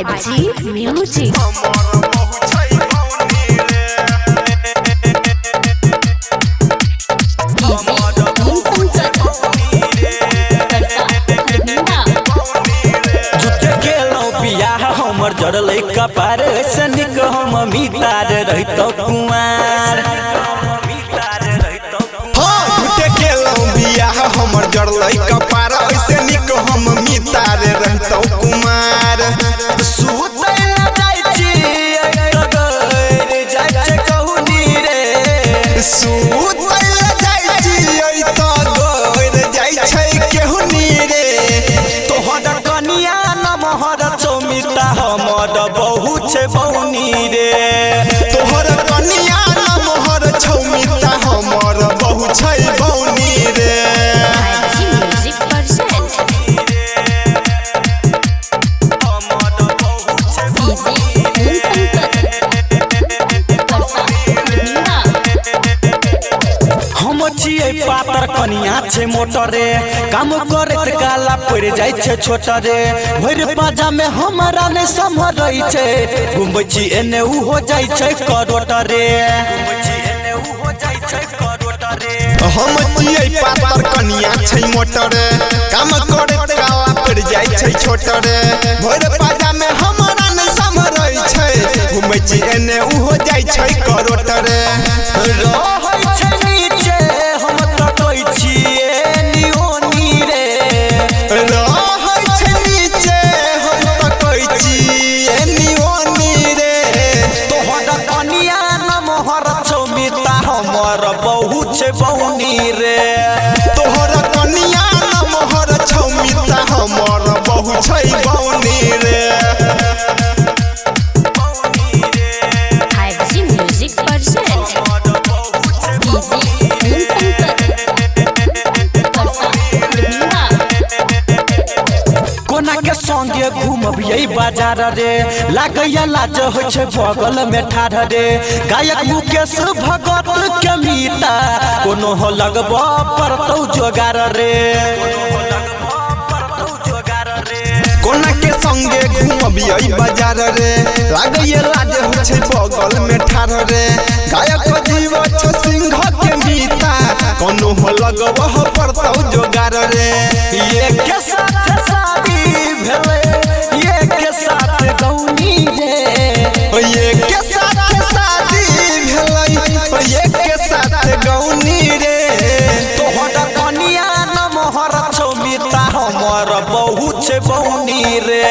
5G Music. हमर जड़ल कपार से निक हम मितार रहितो कुमार हमर जड़ल कपार ऐसे निक हम मितार रहितो कुमार सुतै न जाइ छी जाइ छै कहूनी रे सुतै न जाइ छी त गइर जाइ छै केहुनी रे तोहर कनिया नमहर चौमिता हमर बहु छै बौनी रे तोहर कनिया नमहर छौमिता हमर बहु छै बौनी रे 5G Music present. हम छियै पातर कनिया छै मोटर रे काम करत काला पड़ जाइ छै छोट रे भर पाजा में हमरा ने संभरै छै घुमै छी एने उ हो जाइ छै करोट रे हम छियै पातर कनिया छै मोटर काम करत काला पड़ जाइ छै छोट रे भर पाजा में हमरा ने संभरै छै घुमै छी एने उ हो जाइ छै करोट रे रहै छै नीचे हम तकै छिए नियोनी रे रहै छै नीचे हम तकै छिए नियोनी रे तोहर कनिया नमहर चौमिता हमर बहु छै बौनी रे तोहर कनिया नमहर छौमिता हमर बहु छै बौनी रे 5G Music present. कोना के संगे घूमबियै बाजार रे लागैया लाज होइ छै बगल में ठाढ़ रे गायक मुकेश भगत के मीता कोनो हो लगबो परतौ जोगार रे कोना के संगे घूमबियै बाजार रे लागैया लाज होइ छै बगल में ठाढ़ रे गायक जीव छ सिंह के मीता कोनो हो लगबह पड़तौ जोगार रे ये के साथ शादी भेलै ये के साथ गौनी रे ये के साथ शादी भेलै ये के साथ गौनी रे तोहर कनिया नमहर चौमिता हमर बहु छै बौनी रे